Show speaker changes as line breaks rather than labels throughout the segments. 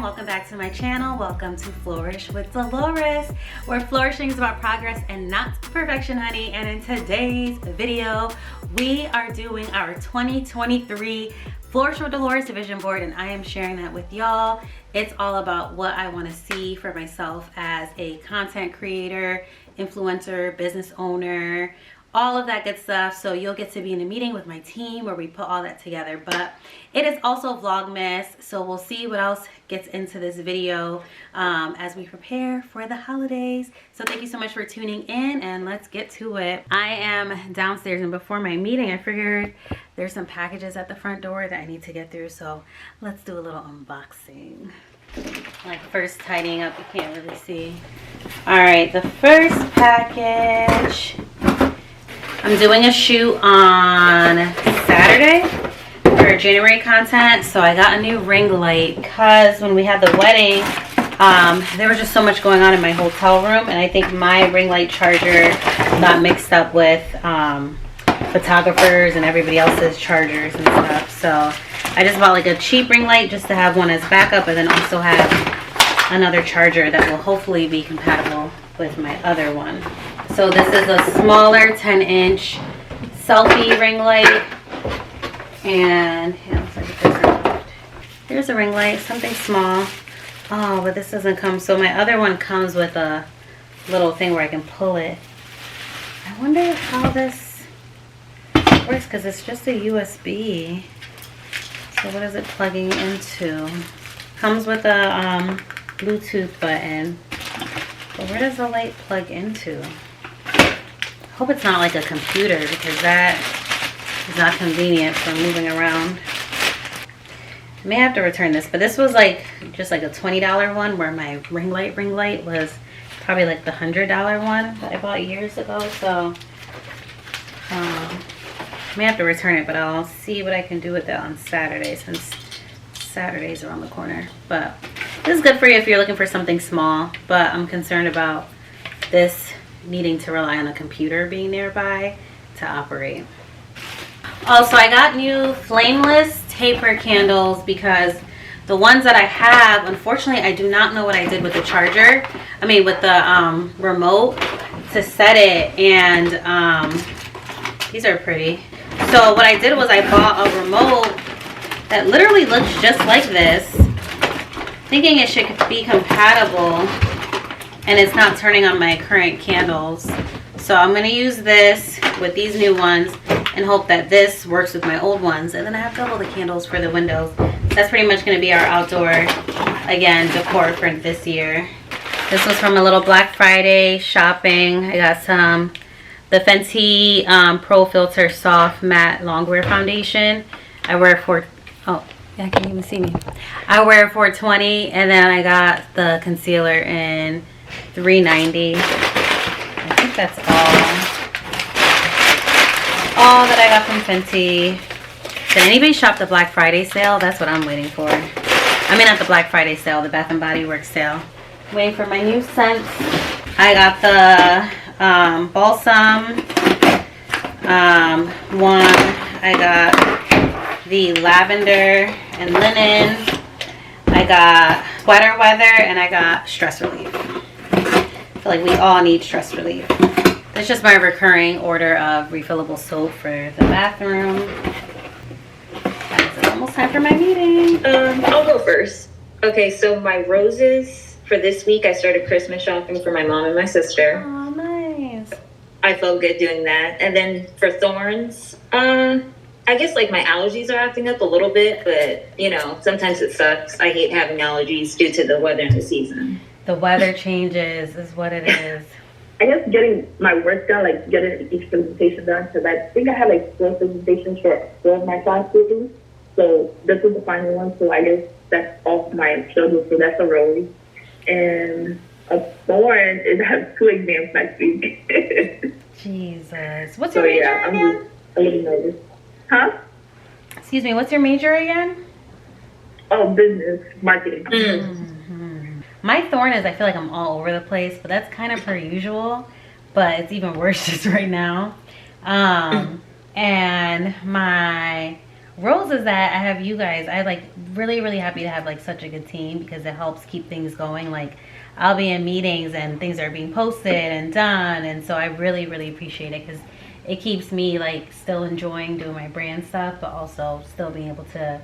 fam, welcome back to my channel. Welcome to Flourish with Delores, where flourishing is about progress and not perfection, honey. And in today's video, we are doing our 2023 Flourish with Delores division board, and I am sharing that with y'all. It's all about what I want to see for myself as a content creator, influencer, business owner, all of that good stuff. So you'll get to be in a meeting with my team where we put all that together. But it is also Vlogmas, so we'll see what else gets into this video as we prepare for the holidays. So thank you so much for tuning in, and let's get to it. I am downstairs, and before my meeting I figured there's some packages at the front door that I need to get through, so let's do a little unboxing. Like first tidying up, you can't really see. All right, the first package, I'm doing a shoot on Saturday for January content, so I got a new ring light because when we had the wedding, there was just so much going on in my hotel room, and I think my ring light charger got mixed up with photographers and everybody else's chargers and stuff. So I just bought like a cheap ring light just to have one as backup, and then also have another charger that will hopefully be compatible with my other one. So this is a smaller 10-inch selfie ring light, and yeah, looks like here's a ring light, something small. Oh, but this doesn't come. So my other one comes with a little thing where I can pull it. I wonder how this works because it's just a USB. So what is it plugging into? Comes with a Bluetooth button. But where does the light plug into? I hope it's not like a computer because that is not convenient for moving around. I may have to return this, but this was like just like a $20 one, where my ring light was probably like the $100 one that I bought years ago. So I may have to return it, but I'll see what I can do with it on Saturday, since Saturday's around the corner. But this is good for you if you're looking for something small, but I'm concerned about this needing to rely on a computer being nearby to operate. Also, I got new flameless taper candles because the ones that I have, unfortunately, I do not know what I did with the charger. I mean, with the remote to set it, and these are pretty. So what I did was I bought a remote that literally looks just like this, thinking it should be compatible, and it's not turning on my current candles. So I'm going to use this with these new ones and hope that this works with my old ones, and then I have double the candles for the windows. That's pretty much going to be our outdoor, again, decor for this year. This was from a little Black Friday shopping. I got some the Fenty Pro Filter Soft Matte Longwear Foundation. I wear it for, oh, yeah, I can't even see me. I wear it for $20, and then I got the concealer in $3.90. I think that's all that I got from Fenty. Did anybody shop the Black Friday sale? That's what I'm waiting for. I mean, not the Black Friday sale, the Bath and Body Works sale. I'm waiting for my new scents. I got the balsam one. I got the lavender and linen. I got sweater weather, and I got stress relief. I feel like we all need stress relief. That's just my recurring order of refillable soap for the bathroom. It's almost time for my meeting.
I'll go first. Okay, so my roses for this week, I started Christmas shopping for my mom and my sister.
Oh, nice.
I felt good doing that. And then for thorns, I guess like my allergies are acting up a little bit, but you know, sometimes it sucks. I hate having allergies due to the weather and the season.
The weather changes is what it is.
I guess getting my work done, like getting each presentation done, because I think I had like 4 presentations for 4 of my classes. So this is the final one, so I guess that's off my schedule, so that's a rose. And a thorn is I have 2 exams next week.
Jesus. What's your major again?
I'm just a little nervous. Huh?
Excuse me, what's your major again?
Oh, business, marketing.
My thorn is I feel like I'm all over the place, but that's kind of per usual, but it's even worse just right now. And my Rose is that I have you guys. I like really, really happy to have like such a good team because it helps keep things going. Like I'll be in meetings and things are being posted and done. And so I really, really appreciate it because it keeps me like still enjoying doing my brand stuff, but also still being able to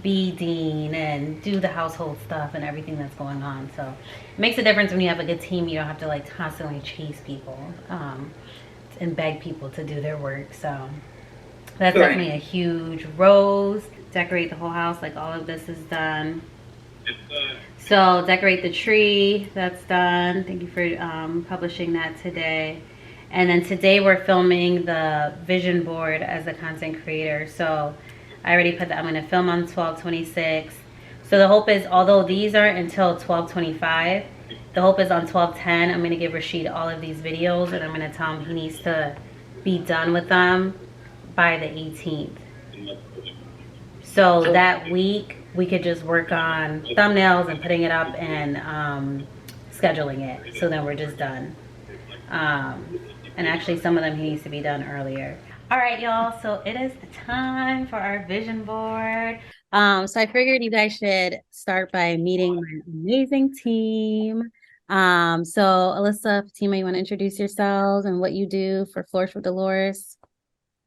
be dean and do the household stuff and everything that's going on. So it makes a difference when you have a good team. You don't have to like constantly chase people and beg people to do their work. So that's
Right.
definitely a huge rose. Decorate the whole house, like all of this is done. So decorate the tree, that's done. Thank you for publishing that today. And then today we're filming the vision board as a content creator. So I already put that, I'm gonna film on 12/26. So the hope is, although these are until 12/25, the hope is on 12/10, I'm gonna give Rashid all of these videos and I'm gonna tell him he needs to be done with them by the 18th. So that week we could just work on thumbnails and putting it up and scheduling it. So then we're just done. And actually some of them he needs to be done earlier. All right, y'all. So it is time for our vision board. So I figured you guys should start by meeting my amazing team. So Alyssa, Fatima, you want to introduce yourselves and what you do for Flourish with Delores?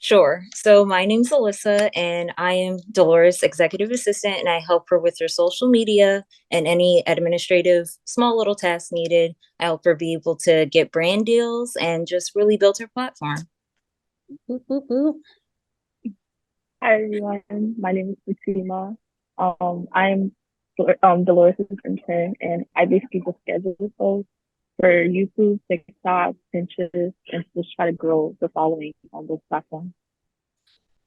Sure. So my name's Alyssa, and I am Delores' executive assistant, and I help her with her social media and any administrative small little tasks needed. I help her be able to get brand deals and just really build her platform.
Boop, boop, boop.
Hi everyone, my name is Fatima. I'm Delores' intern, and I basically just schedule posts for YouTube, TikTok, Pinterest, and just try to grow the following on those platforms.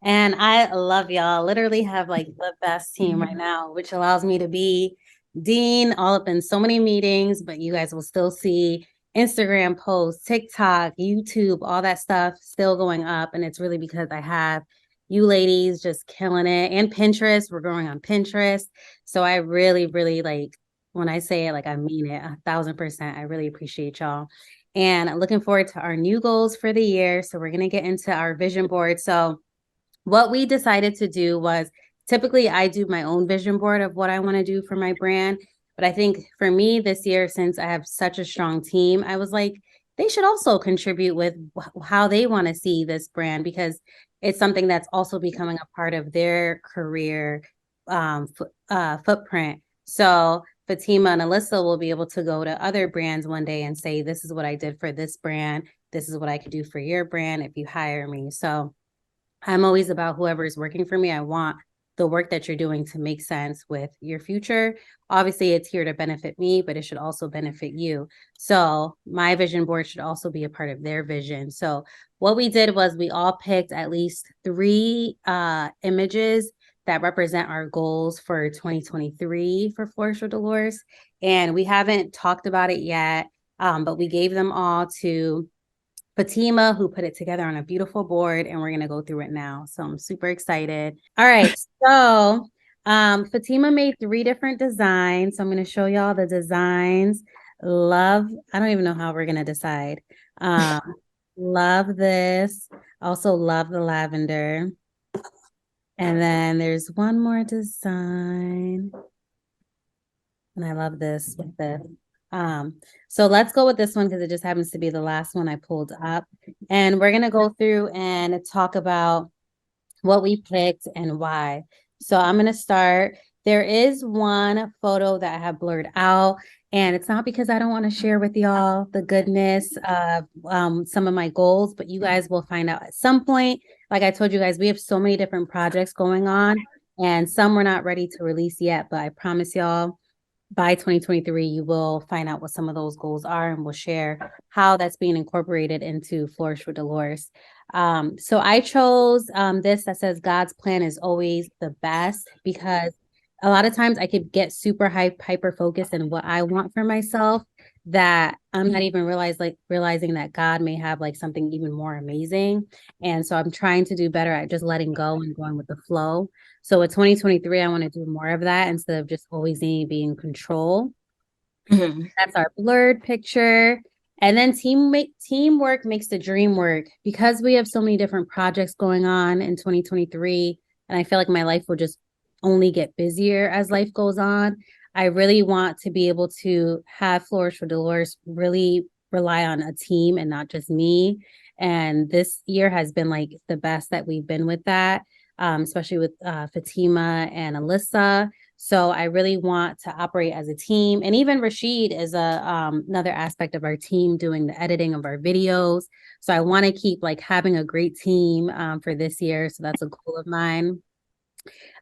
And I love y'all. Literally have like the best team right now, which allows me to be dean all up in so many meetings, but you guys will still see Instagram posts, TikTok, YouTube, all that stuff still going up. And it's really because I have you ladies just killing it. And Pinterest, we're growing on Pinterest. So I really, really like, when I say it, like I mean it 1,000%. I really appreciate y'all. And I'm looking forward to our new goals for the year. So we're going to get into our vision board. So what we decided to do was, typically I do my own vision board of what I want to do for my brand. But I think for me this year, since I have such a strong team, I was like, they should also contribute with how they want to see this brand, because it's something that's also becoming a part of their career footprint. So Fatima and Alyssa will be able to go to other brands one day and say, this is what I did for this brand. This is what I could do for your brand if you hire me. So I'm always about whoever is working for me. I want the work that you're doing to make sense with your future. Obviously, it's here to benefit me, but it should also benefit you. So my vision board should also be a part of their vision. So what we did was we all picked at least 3 images that represent our goals for 2023 for Flourish with Delores. And we haven't talked about it yet, but we gave them all to Fatima, who put it together on a beautiful board, and we're going to go through it now. So I'm super excited. All right. So Fatima made 3 different designs. So I'm going to show y'all the designs. I don't even know how we're going to decide. Love this. Also love the lavender. And then there's one more design. And I love this with this. So let's go with this one because it just happens to be the last one I pulled up. And we're going to go through and talk about what we picked and why. So I'm going to start. There is one photo that I have blurred out, and it's not because I don't want to share with y'all the goodness of some of my goals, but you guys will find out at some point. Like I told you guys, we have so many different projects going on, and some we're not ready to release yet, but I promise y'all, by 2023, you will find out what some of those goals are, and we'll share how that's being incorporated into Flourish with Delores. So I chose this that says God's plan is always the best, because a lot of times I could get super hyper focused in what I want for myself, that I'm not even realizing that God may have like something even more amazing. And so I'm trying to do better at just letting go and going with the flow. So with 2023, I want to do more of that instead of just always needing to be in control.
Mm-hmm.
That's our blurred picture. And then teamwork makes the dream work. Because we have so many different projects going on in 2023, and I feel like my life will just only get busier as life goes on. I really want to be able to have Flourish with Delores really rely on a team and not just me. And this year has been like the best that we've been with that, especially with Fatima and Alyssa. So I really want to operate as a team. And even Rashid is another aspect of our team doing the editing of our videos. So I want to keep like having a great team for this year. So that's a goal of mine.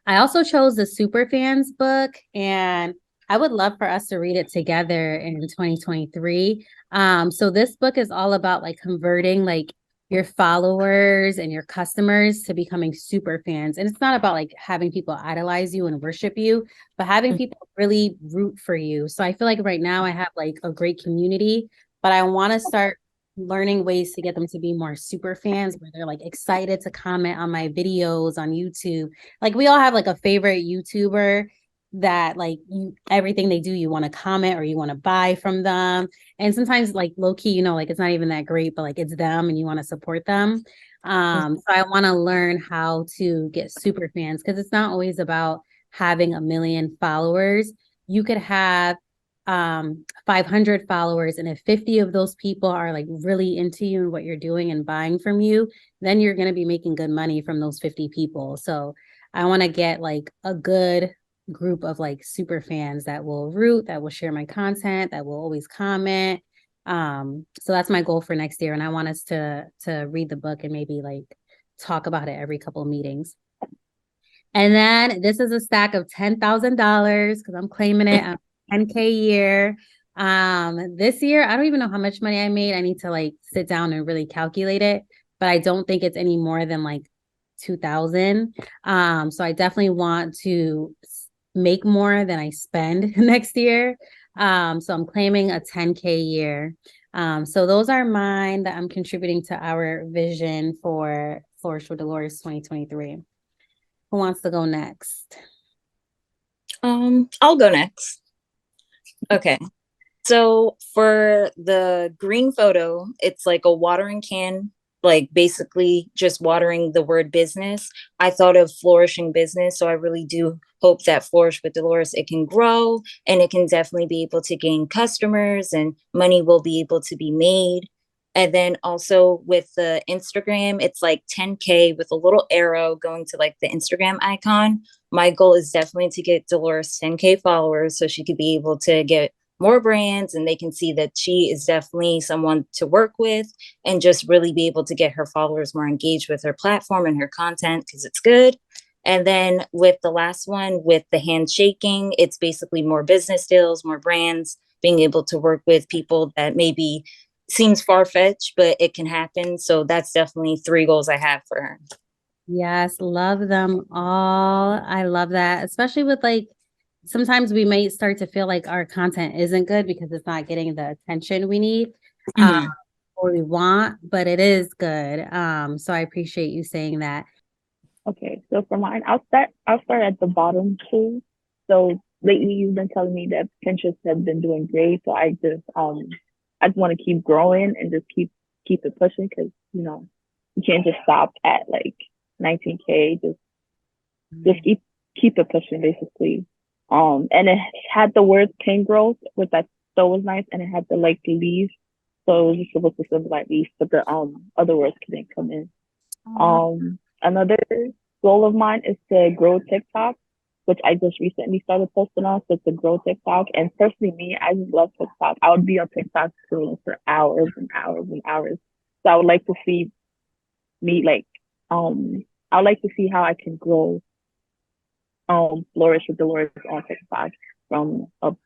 I also chose the Super Fans book, and I would love for us to read it together in 2023. So this book is all about like converting like your followers and your customers to becoming super fans. And it's not about like having people idolize you and worship you, but having people really root for you. So I feel like right now I have like a great community, but I want to start learning ways to get them to be more super fans where they're like excited to comment on my videos on YouTube. Like we all have like a favorite YouTuber that like you everything they do you want to comment or you want to buy from them, and sometimes like low key, you know, like it's not even that great, but like it's them and you want to support them. So I want to learn how to get super fans, because it's not always about having a million followers. You could have 500 followers, and if 50 of those people are like really into you and what you're doing and buying from you, then you're going to be making good money from those 50 people. So I want to get like a good group of like super fans that will root, that will share my content, that will always comment. So that's my goal for next year, and I want us to read the book and maybe like talk about it every couple of meetings. And then this is a stack of $10,000 because I'm claiming it. 10K year. This year, I don't even know how much money I made. I need to like sit down and really calculate it, but I don't think it's any more than like 2,000. So I definitely want to make more than I spend next year. So I'm claiming a 10K year. So those are mine that I'm contributing to our vision for Flourish with Delores 2023. Who wants to go next?
I'll go next. Okay. So for the green photo, it's like a watering can, like basically just watering the word business. I thought of flourishing business. So I really do hope that Flourish with Delores, it can grow and it can definitely be able to gain customers and money will be able to be made. And then also with the Instagram, it's like 10K with a little arrow going to like the Instagram icon. My goal is definitely to get Delores 10K followers so she could be able to get more brands and they can see that she is definitely someone to work with, and just really be able to get her followers more engaged with her platform and her content because it's good. And then with the last one, with the handshaking, it's basically more business deals, more brands, being able to work with people that maybe seems far-fetched, but it can happen. So that's definitely 3 goals I have for her.
Yes, love them all. I love that, especially with like sometimes we may start to feel like our content isn't good because it's not getting the attention we need or we want, but it is good. So I appreciate you saying that.
Okay, so for mine, I'll start at the bottom too. So lately you've been telling me that Pinterest has been doing great. So I just want to keep growing and just keep it pushing, because you can't just stop at like 19K. Just keep it pushing basically. And it had the word pink growth, which I thought was nice, and it had the like leaves. So it was just supposed to symbolize leaves, but the other words couldn't come in. Another goal of mine is to grow TikTok, which I just recently started posting on. So to grow TikTok, and personally, me, I just love TikTok. I would be on TikTok scrolling for hours and hours and hours. So I would like to see me like, I would like to see how I can grow, Flourish with Delores on TikTok from a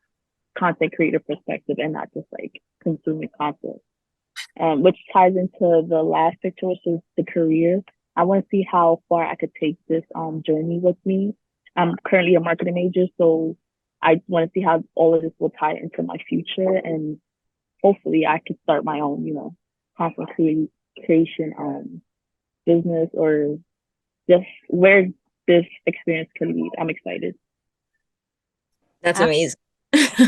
content creator perspective and not just like consuming content. Which ties into the last picture, which is the career. I want to see how far I could take this journey with me. I'm currently a marketing major, so I want to see how all of this will tie into my future, and hopefully I could start my own, content creation business, or just where this experience can lead. I'm excited.
That's amazing.
Yeah,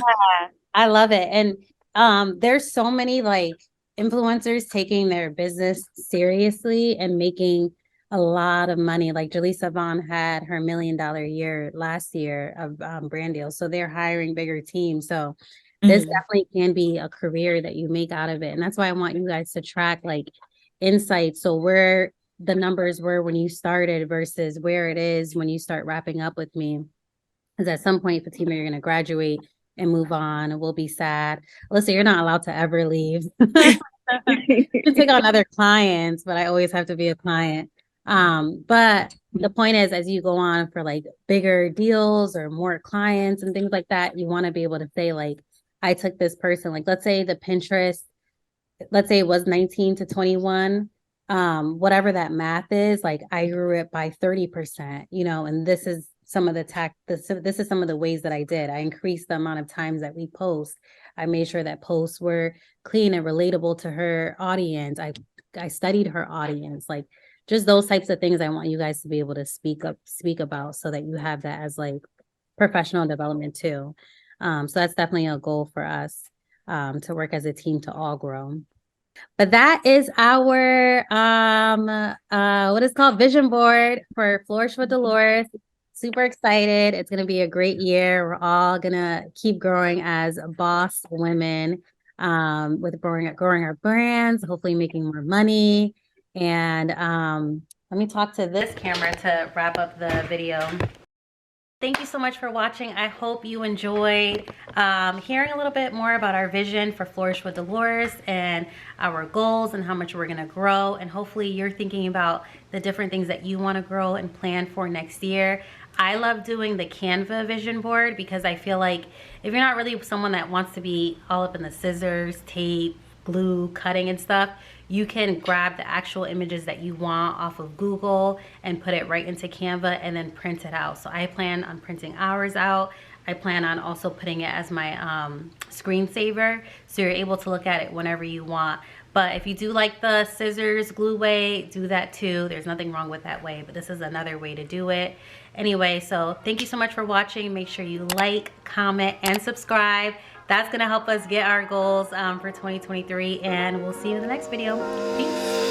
I love it. And there's so many like influencers taking their business seriously and making a lot of money. Like Jaleesa Vaughn had her $1 million year last year of brand deals. So they're hiring bigger teams. So this definitely can be a career that you make out of it. And that's why I want you guys to track like insights. So where the numbers were when you started versus where it is when you start wrapping up with me. Because at some point, Fatima, you're going to graduate and move on, and we'll be sad. Alyssa, you're not allowed to ever leave. You can take on other clients, but I always have to be a client. But the point is, as you go on for like bigger deals or more clients and things like that, you want to be able to say, like, I took this person, like, let's say the Pinterest, let's say it was 19 to 21, whatever that math is, like I grew it by 30%, you know, and this is some of the this is some of the ways that I did. I increased the amount of times that we post. I made sure that posts were clean and relatable to her audience. I studied her audience, like just those types of things I want you guys to be able to speak about so that you have that as like professional development too. So that's definitely a goal for us, to work as a team to all grow. But that is our what is called vision board for Flourish with Delores. Super excited. It's gonna be a great year. We're all gonna keep growing as boss women, with growing our brands, hopefully making more money. And let me talk to this camera to wrap up the video. Thank you so much for watching. I hope you enjoyed hearing a little bit more about our vision for Flourish with Delores and our goals and how much we're gonna grow. And hopefully you're thinking about the different things that you wanna grow and plan for next year. I love doing the Canva vision board because I feel like if you're not really someone that wants to be all up in the scissors, tape, glue, cutting and stuff, you can grab the actual images that you want off of Google and put it right into Canva and then print it out. So I plan on printing ours out. I plan on also putting it as my screensaver, so you're able to look at it whenever you want. But if you do like the scissors glue way, do that too. There's nothing wrong with that way, but this is another way to do it. Anyway, so thank you so much for watching. Make sure you like, comment, and subscribe. That's gonna help us get our goals for 2023, and we'll see you in the next video. Peace.